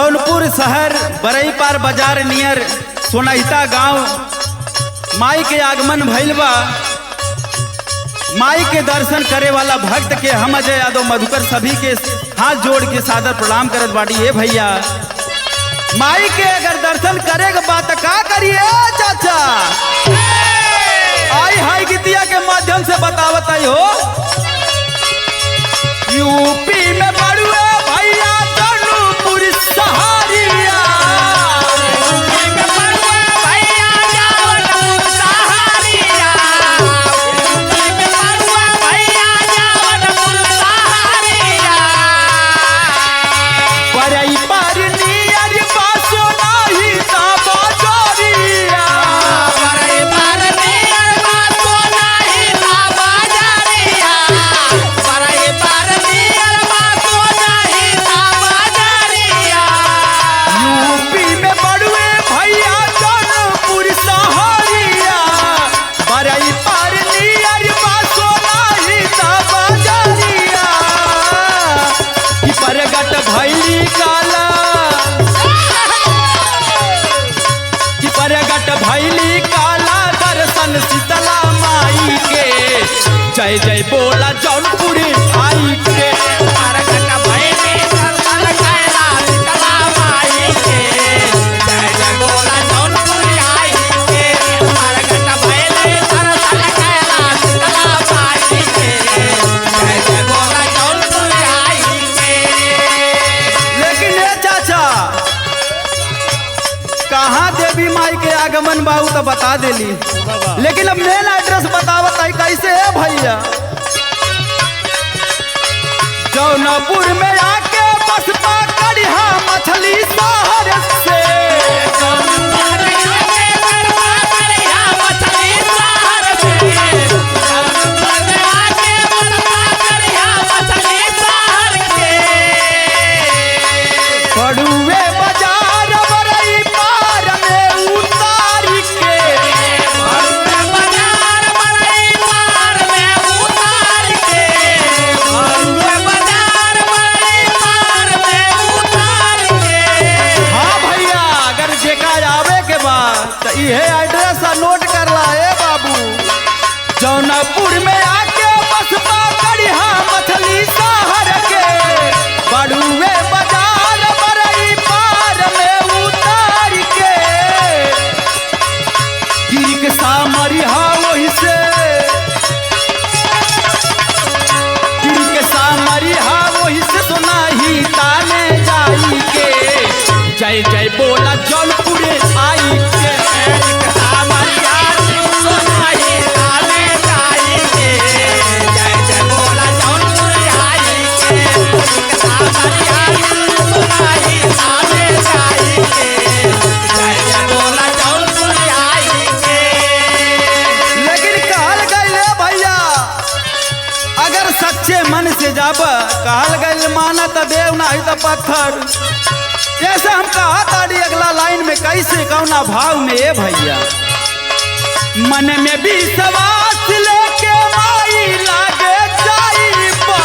जौनपुर शहर बरई पार बाजार नियर सोनहिता गांव माई के आगमन भइल बा। माई के दर्शन करे वाला भक्त के हम अजय यादव मधुकर सभी के हाथ जोड़ के सादर प्रणाम करत बाटी। ए भैया माई के अगर दर्शन करे के बात का करिए चाचा, आई हाई गीतिया के माध्यम से बतावत आई हो। यूपी में बड़ुए भैया जौनपुर सहारिया, बरई पार नियर बासो नाही ता बाजारिया, यूपी में बड़ुए भैया जौनपुर सहारिया, बरई पार नियर बासो नाही ता बाजारिया, कि परगट भैली काला, कि परगट भैली काला दर्शन शीतला माई के, जय जय बोला जौनपुर आई के। लेकिन ये चाचा कहाँ देवी माई के आगमन बाबू तो बता देली, लेकिन अब मेन एड्रेस बतावत आई कैसे है भैया। जौनपुर में आके बस पकड़िया मछली शहर से, बड़ुए बाजार बरई पार में उतार के, हाँ भैया अगर जेका आवे के बाद तो इहे एड्रेस नोट कर ला ए बाबू। जौनपुर में आके बस पकड़िया मछली शहर के, बड़ुए बाजार बरई पार में उतार के, गिर सामरिया वही से, गिर सामरिया वही से सुनाही ताने जाई के, जय जय बोला जौनपुर आई के। लेकिन कहल गइल है भैया अगर सच्चे मन से जाब, कहल गइल माना तो देव नहीं तो पत्थर। जैसे हम कहा ताड़ी अगला लाइन में कैसे कौना भाव में ए भैया, मन में विश्वास लेके माई लागे जाई बा,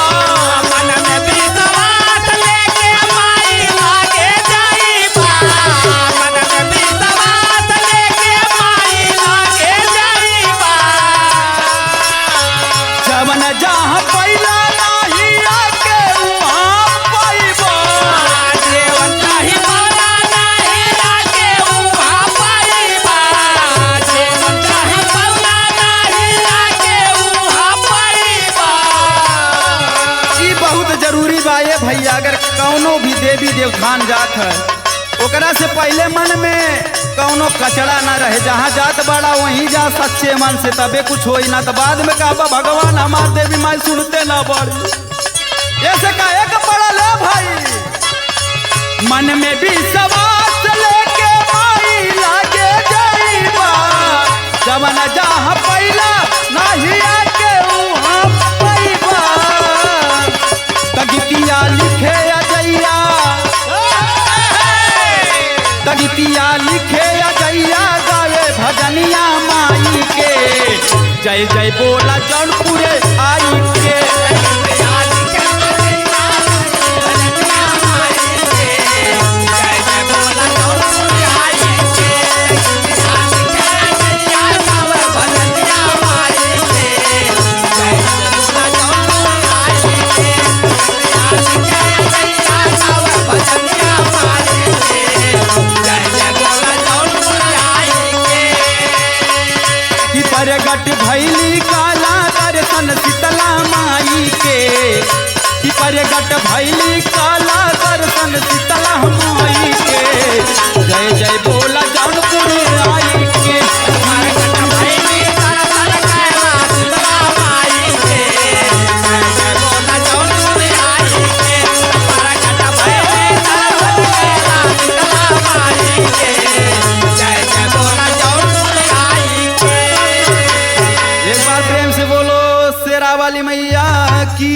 जवन जहाँ पैला नाही आके वहाँ पैबा, ई बहुत जरूरी बा ये भैया। अगर कौनो भी देवी देवथान जात है ओकरा से पहले मन में कौनो कचड़ा ना रहे, जहाँ जात बड़ा वहीं जा सच्चे मन से, तबे कुछ होई ना तो बाद में कहबा भगवान हमार देवी माई सुनते ना बड़ी। ऐसे कहे का पड़ा ले भाई, मन में भी विश्वास लेके माई लागे जाइबा, जवन जहाँ पैला नाही आके वहाँ पैबा, तगितिया लिखे अजैया, तगितिया लिखे अजैया गावे भजनिया माई के, जय जय बोला जौनपुर आई के। जय परगट भैली काला दर्शन शीतला माई के, कि परगट भैली काला दर्शन शीतला माई के। जय जय बोला जौनपुर आई के, परगट भैली दर्शन कैला शीतला माई के। जय जय बोला जौनपुर आई के, परगट भैली दर्शन कैला शीतला माई के। जय जय बोला जौनपुर आई के। एक बार प्रेम से बोलो शेरा वाली मैया की।